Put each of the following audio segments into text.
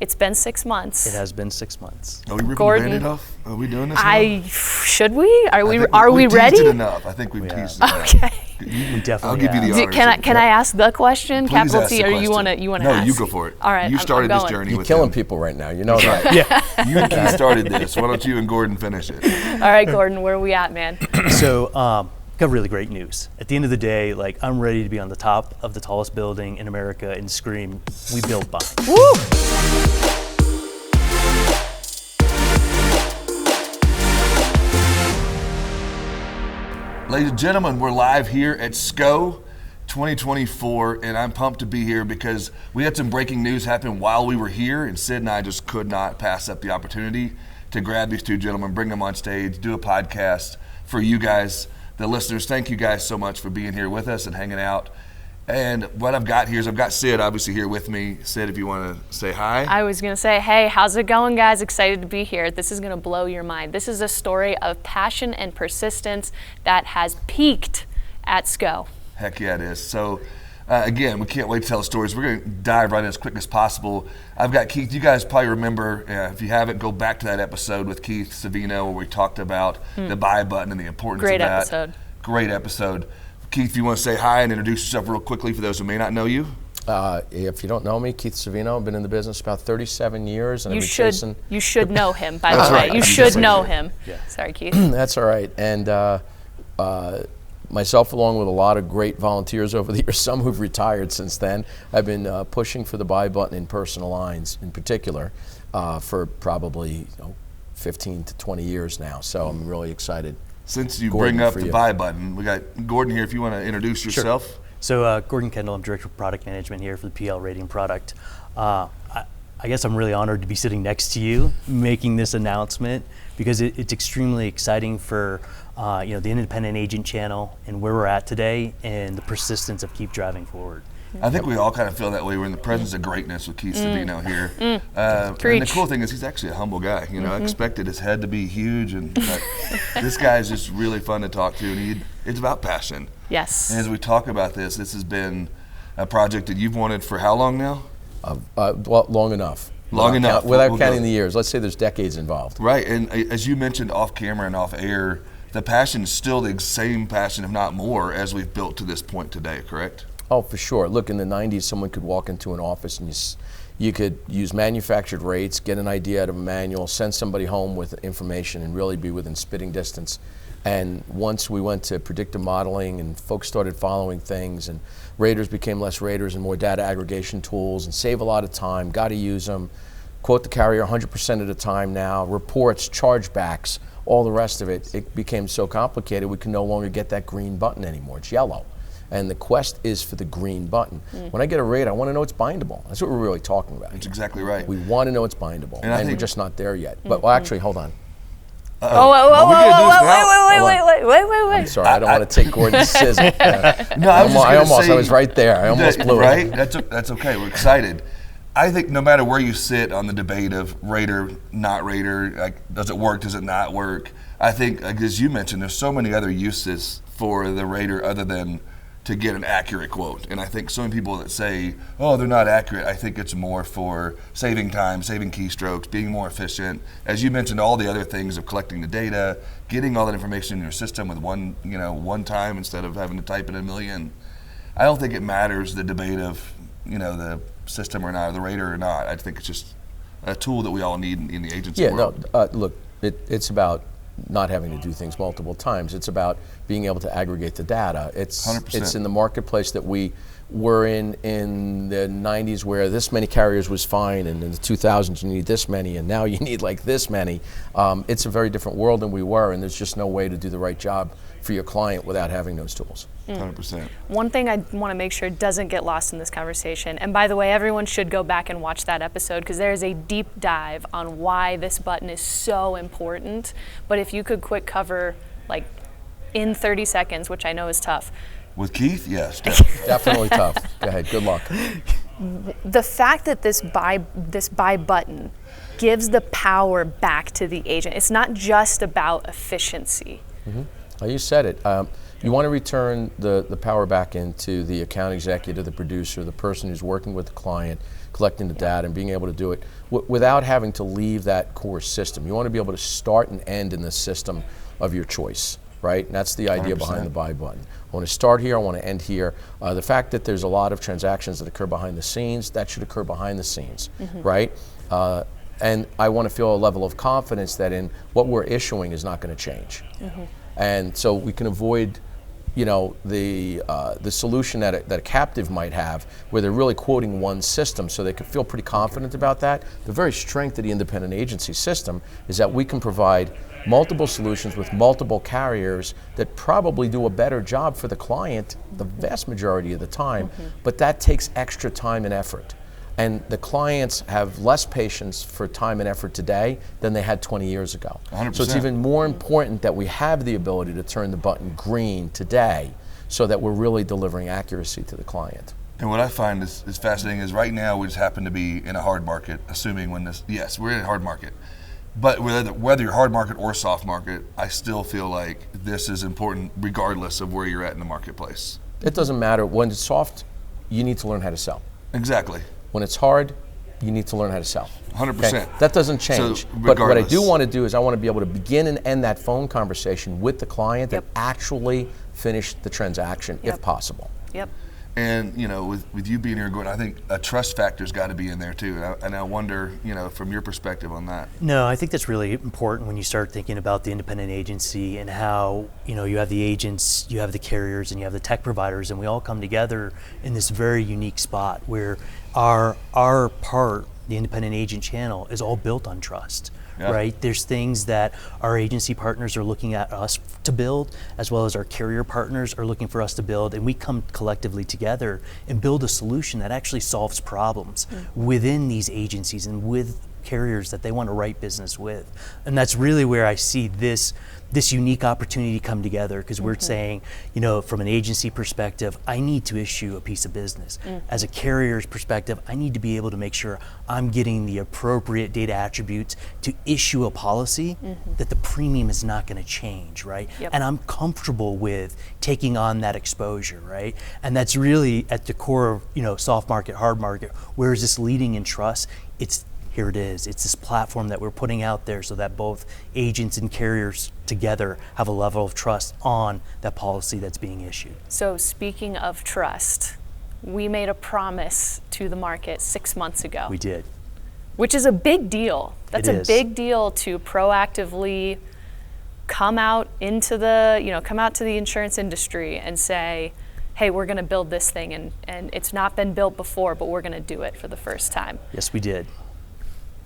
It's been 6 months. It has been 6 months. Are we ripping Gordon, the Band-Aid off? Are we doing this now? Should we? Are we ready? Teased it enough. I think we've teased it enough. Okay. We definitely I'll give you the honors. Can I ask the question, Please capital ask T, the or you question. want to ask? No, you go for it. All right, You started I'm this going. journey You're with killing him. people right now. You know that. Yeah. You and Keith started this. Why don't you and Gordon finish it? All right, Gordon, where are we at, man? So, got really great news. At the end of the day, like, I'm ready to be on the top of the tallest building in America and scream, "We built Bind." Woo! Ladies and gentlemen, we're live here at SCO 2024, and I'm pumped to be here because we had some breaking news happen while we were here, and Sid and I just could not pass up the opportunity to grab these two gentlemen, bring them on stage, do a podcast for you guys, the listeners. Thank you guys so much for being here with us and hanging out. And what I've got here is I've got Sid obviously here with me. Sid, if you want to say hi. I was going to say, hey, how's it going, guys? Excited to be here. This is going to blow your mind. This is a story of passion and persistence that has peaked at SCO. Heck yeah, it is. So, again, we can't wait to tell the stories. We're going to dive right in as quick as possible. I've got Keith. You guys probably remember, if you haven't, go back to that episode with Keith Savino where we talked about the buy button and the importance of that. Great episode. Great episode. Keith, if you want to say hi and introduce yourself real quickly for those who may not know you. If you don't know me, Keith Savino, I've been in the business about 37 years. And You should know him, by the That's way. right. You should know him. Yeah. Sorry, Keith. That's all right. And myself, along with a lot of great volunteers over the years, some who've retired since then, I've been pushing for the buy button in personal lines in particular for probably 15 to 20 years now. So I'm really excited. Since you Gordon, bring up for the you. buy button, we got Gordon here if you want to introduce yourself. So, Gordon Kendall, I'm Director of Product Management here for the PL Rating product. I guess I'm really honored to be sitting next to you making this announcement because it's extremely exciting for the independent agent channel and where we're at today and the persistence of keep driving forward. I think we all kind of feel that way. We're in the presence of greatness with Keith Savino here. And the cool thing is he's actually a humble guy. You know, I expected his head to be huge, but this guy is just really fun to talk to, and it's about passion. Yes. And as we talk about this has been a project that you've wanted for how long now? Well, long enough. Long enough. Without We'll counting go. the years. Let's say there's decades involved. Right, and as you mentioned off camera and off air, the passion is still the same passion, if not more, as we've built to this point today, correct? Oh, for sure. Look, in the 90s, someone could walk into an office and you could use manufactured rates, get an idea out of a manual, send somebody home with information, and really be within spitting distance. And once we went to predictive modeling and folks started following things and raters became less raters and more data aggregation tools and save a lot of time, got to use them, quote the carrier 100% of the time now, reports, chargebacks, all the rest of it, it became so complicated we can no longer get that green button anymore. It's yellow. And the quest is for the green button. When I get a rate, I want to know it's bindable. That's what we're really talking about. That's exactly right. We want to know it's bindable, And I and we're think- just not there yet. But well, actually, hold on. Wait. I'm sorry, I don't want to take Gordon's sizzle. No, I was right there. I almost blew right? it. That's okay. We're excited. I think no matter where you sit on the debate of rater, not rater, like does it work, does it not work? I think, like, as you mentioned, there's so many other uses for the rater other than to get an accurate quote. And I think so many people that say, oh, they're not accurate, I think it's more for saving time, saving keystrokes, being more efficient. As you mentioned, all the other things of collecting the data, getting all that information in your system with one time instead of having to type in a million. I don't think it matters the debate of, the system or not, or the rater or not. I think it's just a tool that we all need in the agency world. Look, it's about not having to do things multiple times. It's about being able to aggregate the data. It's 100%. It's in the marketplace that we were in the 90s where this many carriers was fine, and in the 2000s you need this many, and now you need like this many. It's a very different world than we were, and there's just no way to do the right job for your client without having those tools. 100%. One thing I want to make sure doesn't get lost in this conversation, and by the way, everyone should go back and watch that episode because there is a deep dive on why this button is so important. But if you could quick cover, like, in 30 seconds, which I know is tough. With Keith, yes. Definitely tough. Go ahead, good luck. The fact that this buy button gives the power back to the agent. It's not just about efficiency. Oh, you said it. You want to return the power back into the account executive, the producer, the person who's working with the client collecting the data and being able to do it without having to leave that core system. You want to be able to start and end in the system of your choice, right? And that's the idea 100%. behind the buy button. I want to start here, I want to end here. The fact that there's a lot of transactions that occur behind the scenes, that should occur behind the scenes, right? And I want to feel a level of confidence that in what we're issuing is not going to change. And so we can avoid, you know, the solution that a captive might have, where they're really quoting one system, so they can feel pretty confident about that. The very strength of the independent agency system is that we can provide multiple solutions with multiple carriers that probably do a better job for the client the vast majority of the time, but that takes extra time and effort. And the clients have less patience for time and effort today than they had 20 years ago. 100%. So it's even more important that we have the ability to turn the button green today so that we're really delivering accuracy to the client. And what I find is fascinating is right now we just happen to be in a hard market, assuming when this, yes, we're in a hard market. But whether you're hard market or soft market, I still feel like this is important regardless of where you're at in the marketplace. It doesn't matter. When it's soft, you need to learn how to sell. Exactly. When it's hard, you need to learn how to sell. 100%. That doesn't change. So, but what I do regardless. want to do is I want to be able to begin and end that phone conversation with the client and actually finish the transaction if possible. Yep. And you know, with you being here, Gordon, I think a trust factor's got to be in there too. And I wonder, you know, from your perspective on that. No, I think that's really important when you start thinking about the independent agency and how, you know, you have the agents, you have the carriers, and you have the tech providers, and we all come together in this very unique spot where our part, the independent agent channel, is all built on trust. Yeah. Right? There's things that our agency partners are looking at us to build, as well as our carrier partners are looking for us to build, and we come collectively together and build a solution that actually solves problems within these agencies and with carriers that they want to write business with. And that's really where I see this unique opportunity come together, because we're saying, you know, from an agency perspective, I need to issue a piece of business. As a carrier's perspective, I need to be able to make sure I'm getting the appropriate data attributes to issue a policy that the premium is not going to change, right? And I'm comfortable with taking on that exposure, right? And that's really at the core of, you know, soft market, hard market. Where is this leading in trust? Here it is. It's this platform that we're putting out there so that both agents and carriers together have a level of trust on that policy that's being issued. So speaking of trust, we made a promise to the market 6 months ago. We did. Which is a big deal. That's It a is. big deal to proactively come out into the, you know, come out to the insurance industry and say, hey, we're going to build this thing, and it's not been built before, but we're going to do it for the first time. Yes, we did.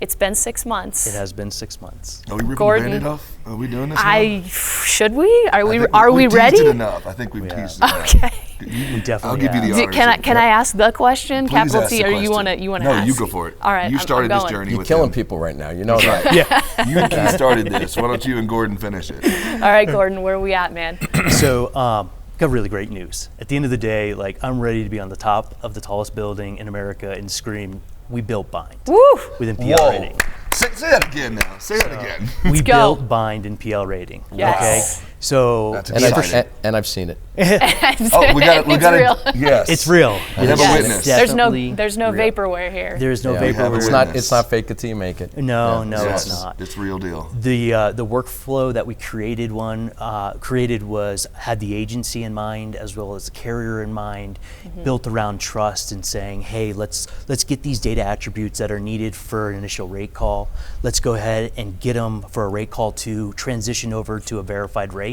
It's been 6 months. It has been 6 months. Are we ripping Gordon, the Band-Aid off? Are we doing this now? Should we? Are we? I think Are we we've ready? teased it enough. I think we've teased it enough. Okay. We definitely I'll give you the have. honors. Can I ask the question, Please capital ask T, the or you question. want to No, ask? you go for it. All right, You I'm started this going. journey You're with killing him. people right now. You know that. Yeah. You and Keith started this. Why don't you and Gordon finish it? All right, Gordon, where are we at, man? So, got really great news. At the end of the day, like, I'm ready to be on the top of the tallest building in America and scream, we built Bind Woo! within PL rating. Say that again now. Say that again. We go. built Bind in PL rating. Yes. Okay. So That's And exciting. I've seen it. Oh, we got It's to. real. Yes. it's real. We have a Yes. witness. There's no real. vaporware here. There's no Yeah. vapor. It's It's not fake it till you make it. No, Yeah. no, Yes. it's not. It's real deal. The workflow that we created had the agency in mind as well as the carrier in mind, built around trust and saying, hey, let's get these data attributes that are needed for an initial rate call. Let's go ahead and get them for a rate call to transition over to a verified rate,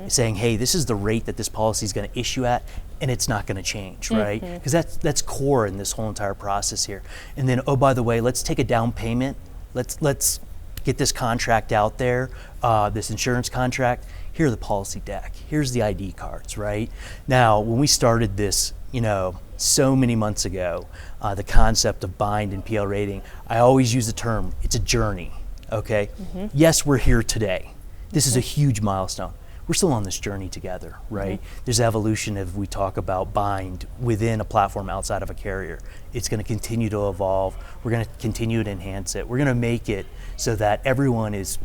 saying, hey, this is the rate that this policy is going to issue at, and it's not going to change, right? Because that's core in this whole entire process here. And then, oh, by the way, let's take a down payment. Let's get this contract out there, this insurance contract. Here are the policy deck. Here's the ID cards, right? Now, when we started this, you know, so many months ago, the concept of Bind and PL rating, I always use the term, it's a journey, okay? Yes, we're here today. This is a huge milestone. We're still on this journey together, right? There's evolution if we talk about Bind within a platform outside of a carrier. It's going to continue to evolve. We're going to continue to enhance it. We're going to make it so that everyone is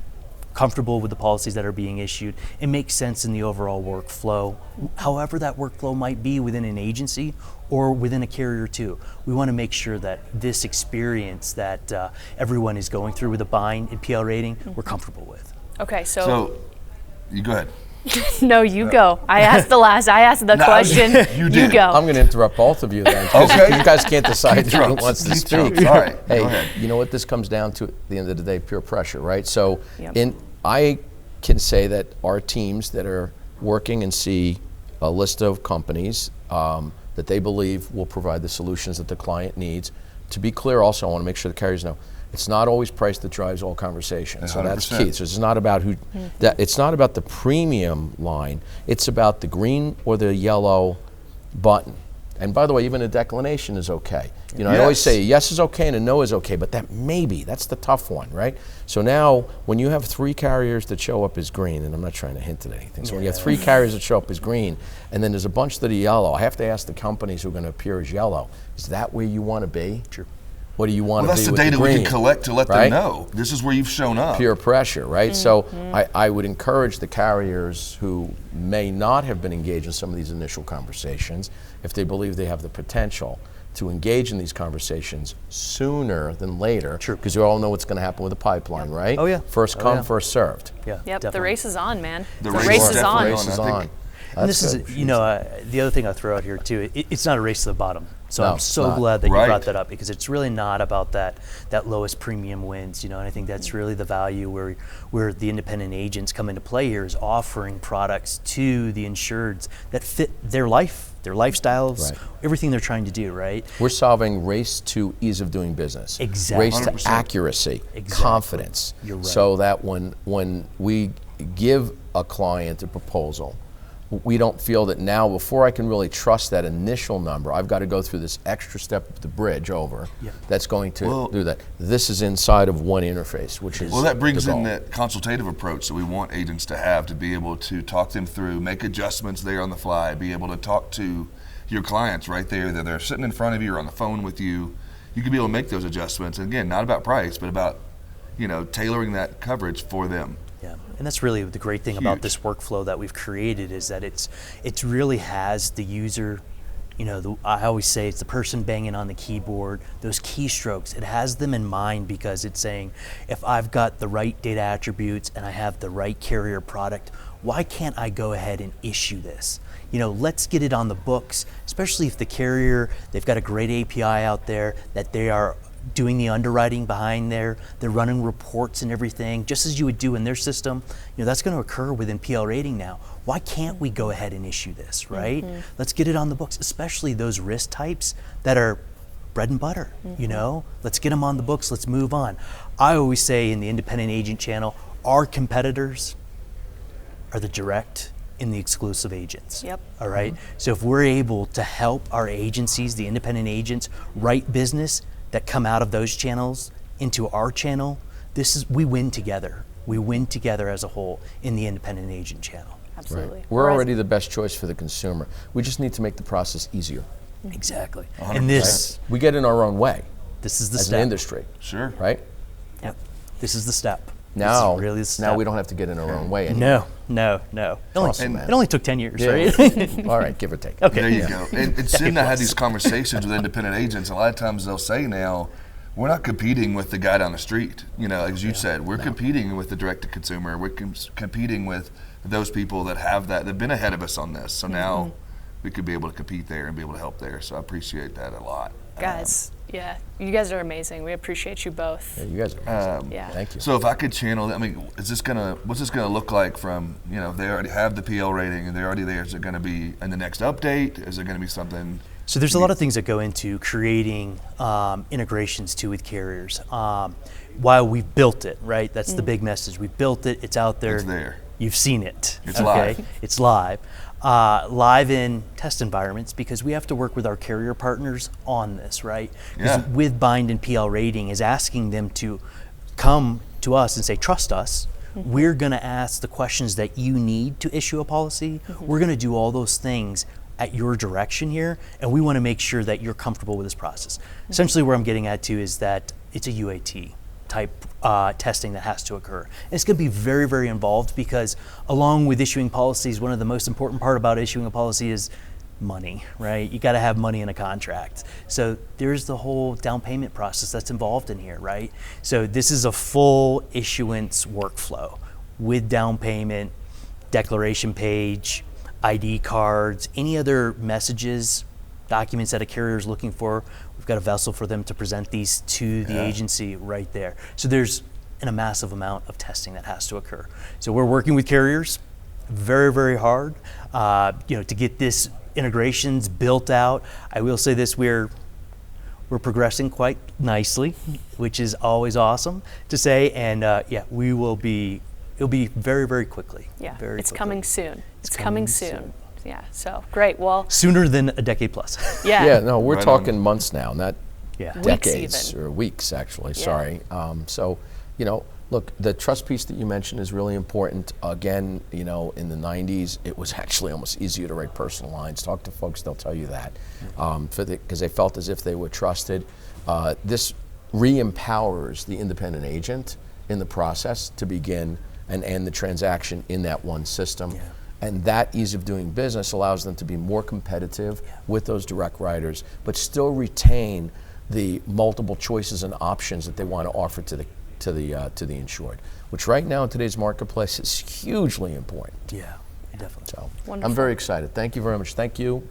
comfortable with the policies that are being issued. It makes sense in the overall workflow, however that workflow might be within an agency or within a carrier too. We want to make sure that this experience that everyone is going through with a bind and PL rating, we're comfortable with. Okay, So, you go ahead. No, you go. I asked the question. You did. go. I'm going to interrupt both of you then. Okay. You guys can't decide who Trumps. wants to Keep speak. Trumps. All right, Hey, go ahead. you know what this comes down to at the end of the day? Peer pressure, right? So Yep. I can say that our teams that are working and see a list of companies that they believe will provide the solutions that the client needs. To be clear also, I want to make sure the carriers know, it's not always price that drives all conversation. So that's 100%. key. So it's not about it's not about the premium line. It's about the green or the yellow button. And by the way, even a declination is okay. You know, I always Yes. say a yes is okay and a no is okay, but that maybe, that's the tough one, right? So now, when you have 3 carriers that show up as green, and I'm not trying to hint at anything, so when you have 3 carriers that show up as green, and then there's a bunch that are yellow, I have to ask the companies who are going to appear as yellow, is that where you want to be? Sure. What do you want Well, to that's be the with data the we green? can collect to let right? them know. This is where you've shown up. Peer pressure, right? So I would encourage the carriers who may not have been engaged in some of these initial conversations, if they believe they have the potential, to engage in these conversations sooner than later. True. Because you all know what's going to happen with the pipeline, right? Oh, yeah. First Oh, come, yeah. first served. Yeah, Yep, the definitely. race is on, man. The The race race is is on. definitely Race is I think- on. And That's this good. is, the other thing I'll throw out here too, it's not a race to the bottom. So No, I'm it's so not. glad that you Right. brought that up, because it's really not about that lowest premium wins, and I think that's really the value where the independent agents come into play here, is offering products to the insureds that fit their life, their lifestyles, Right. everything they're trying to do, right? We're solving race to ease of doing business. Exactly. Race to 100%. accuracy, Exactly. confidence. You're right. So that when we give a client a proposal, we don't feel that now, before I can really trust that initial number, I've got to go through this extra step of the bridge over Yeah. that's going to Well- do that. This is inside of one interface, which is Well, that brings the in goal. that consultative approach that we want agents to have, to be able to talk them through, make adjustments there on the fly, be able to talk to your clients right there, that they're sitting in front of you or on the phone with you. You can be able to make those adjustments. And again, not about price, but about, tailoring that coverage for them. Yeah, and that's really the great thing about Huge. this workflow that we've created, is that it's really has the user, I always say it's the person banging on the keyboard, those keystrokes, it has them in mind, because it's saying, if I've got the right data attributes and I have the right carrier product, why can't I go ahead and issue this? Let's get it on the books, especially if the carrier, they've got a great API out there, that they are doing the underwriting behind there, they're running reports and everything, just as you would do in their system. That's going to occur within PL rating now. Why can't we go ahead and issue this, right? Let's get it on the books, especially those risk types that are bread and butter, Let's get them on the books, let's move on. I always say in the independent agent channel, our competitors are the direct and the exclusive agents. Yep. All right? So if we're able to help our agencies, the independent agents, write business that come out of those channels into our channel, we win together. We win together as a whole in the independent agent channel. Absolutely. We're already the best choice for the consumer. We just need to make the process easier. Exactly. 100%. And this We get in our own way is the as step. an industry, Sure. right? Yep. This is the step. Now, this is really the step. now we don't have to get in our own way anymore. No. Awesome, man. It only took 10 years, Yeah. right? All right, give or take. Okay. There you Yeah. go. And Sid and I had these conversations with independent agents. A lot of times they'll say now, we're not competing with the guy down the street. As you said, we're competing with the direct-to-consumer. We're competing with those people that have been ahead of us on this. So now we could be able to compete there and be able to help there. So I appreciate that a lot. Guys, yeah, you guys are amazing. We appreciate you both. Yeah, you guys are amazing. Yeah. Thank you. So if I could channel, what's this gonna look like from, if they already have the PL rating and they're already there, is it gonna be in the next update? Is it gonna be something? So there's a lot of things that go into creating integrations too with carriers. While we've built it, right? That's the big message. We've built it. It's out there. It's there. You've seen it. It's live. It's live. Live in test environments, because we have to work with our carrier partners on this, right? Because Yeah. with bind and PL rating is asking them to come to us and say, trust us. We're going to ask the questions that you need to issue a policy. We're going to do all those things at your direction here, and we want to make sure that you're comfortable with this process. Essentially, where I'm getting at too is that it's a UAT. type testing that has to occur. And it's going to be very, very involved because along with issuing policies, one of the most important part about issuing a policy is money, right? You got to have money in a contract. So there's the whole down payment process that's involved in here, right? So this is a full issuance workflow with down payment, declaration page, ID cards, any other messages, documents that a carrier is looking for. We've got a vessel for them to present these to the agency right there. So there's a massive amount of testing that has to occur. So we're working with carriers very, very hard, to get this integrations built out. I will say this, we're progressing quite nicely, which is always awesome to say. And it'll be very, very quickly. Yeah, very it's quickly. coming soon. It's coming soon. Yeah, so great. Well, Sooner than a decade plus. yeah. Yeah, no, we're Right talking on. months now, not Yeah. decades even. or weeks, actually. Yeah. Sorry. So, look, the trust piece that you mentioned is really important. Again, in the 90s, it was actually almost easier to write personal lines. Talk to folks, they'll tell you that. Because they felt as if they were trusted. This re-empowers the independent agent in the process to begin and end the transaction in that one system. Yeah. And that ease of doing business allows them to be more competitive with those direct writers, but still retain the multiple choices and options that they want to offer to the insured, which right now in today's marketplace is hugely important. Yeah, definitely. So Wonderful. I'm very excited. Thank you very much. Thank you.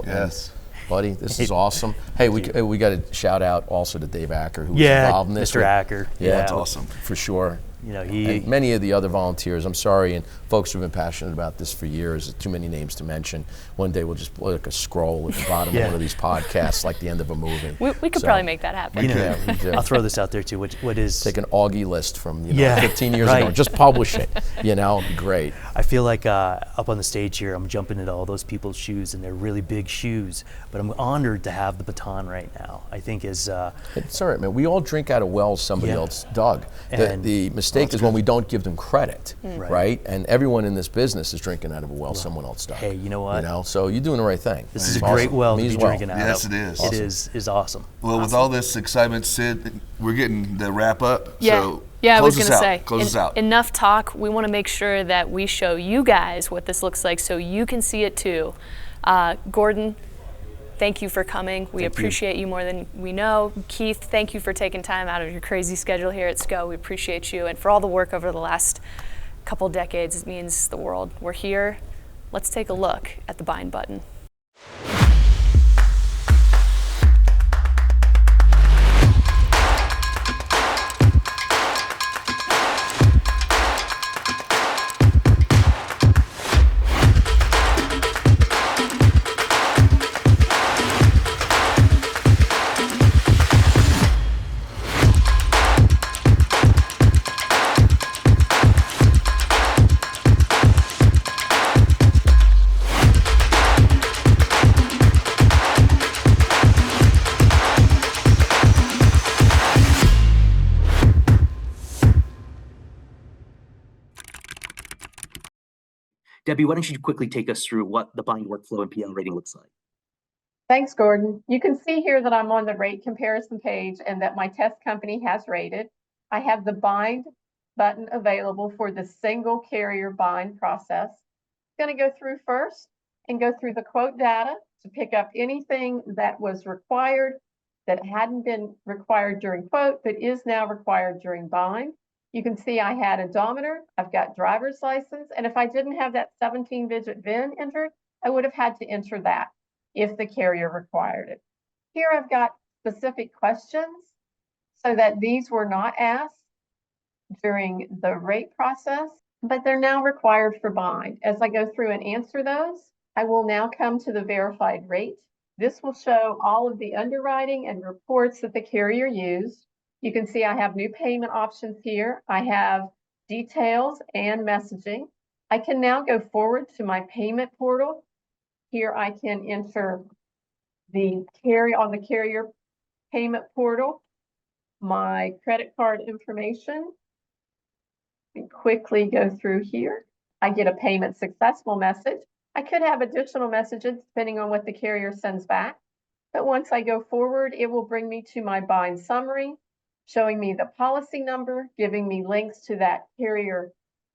Yes. And, buddy, this is awesome. Hey, we got to shout out also to Dave Acker, who was Yeah, involved in this. Mr. Acker. Yeah, That's awesome. for sure. He And many of the other volunteers, I'm sorry, and folks who've been passionate about this for years, too many names to mention. One day we'll just put like a scroll at the bottom of one of these podcasts, like the end of a movie. We could probably make that happen. Yeah, we do. I'll throw this out there too. What is? Take an Augie list from 15 years right. ago. Just publish it. It'd be great. I feel like up on the stage here, I'm jumping into all those people's shoes, and they're really big shoes. But I'm honored to have the baton right now. I think is It's all right, man. We all drink out of wells somebody Yeah. else dug. And- The mistake is when we don't give them credit, Right. right? And everyone in this business is drinking out of a well someone else dug. Hey, you know what? So you're doing the right thing. this It's is a awesome. great well Me to as be well. drinking out Yes, of. it is. It is awesome. Well, with all this excitement, Sid, we're getting the wrap up. Yeah. So I was close going us to out. say, Close us out. enough talk. We want to make sure that we show you guys what this looks like so you can see it too. Gordon, thank you for coming. We Thank you. appreciate you more than we know. Keith, thank you for taking time out of your crazy schedule here at SCO. We appreciate you and for all the work over the last couple decades. It means the world. We're here. Let's take a look at the bind button. Debbie, why don't you quickly take us through what the bind workflow and PL rating looks like? Thanks, Gordon. You can see here that I'm on the rate comparison page and that my test company has rated. I have the bind button available for the single carrier bind process. I'm going to go through first and go through the quote data to pick up anything that was required that hadn't been required during quote, but is now required during bind. You can see I had odometer, I've got driver's license, and if I didn't have that 17-digit VIN entered, I would have had to enter that if the carrier required it. Here I've got specific questions so that these were not asked during the rate process, but they're now required for bind. As I go through and answer those, I will now come to the verified rate. This will show all of the underwriting and reports that the carrier used. You can see I have new payment options here. I have details and messaging. I can now go forward to my payment portal. Here I can enter the carrier payment portal, my credit card information, and quickly go through here. I get a payment successful message. I could have additional messages depending on what the carrier sends back. But once I go forward, it will bring me to my bind summary, showing me the policy number, giving me links to that carrier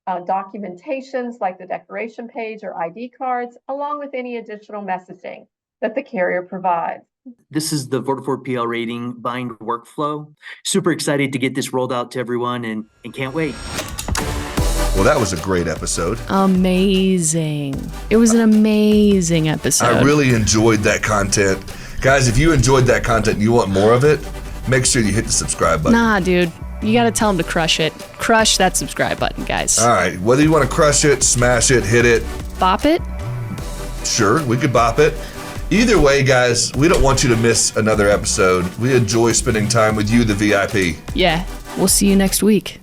documentations like the declaration page or ID cards, along with any additional messaging that the carrier provides. This is the Vertafore PL rating bind workflow. Super excited to get this rolled out to everyone and can't wait. Well, that was a great episode. Amazing. It was an amazing episode. I really enjoyed that content. Guys, if you enjoyed that content and you want more of it, make sure you hit the subscribe button. Nah, dude. You got to tell them to crush it. Crush that subscribe button, guys. All right. Whether you want to crush it, smash it, hit it. Bop it? Sure, we could bop it. Either way, guys, we don't want you to miss another episode. We enjoy spending time with you, the VIP. Yeah. We'll see you next week.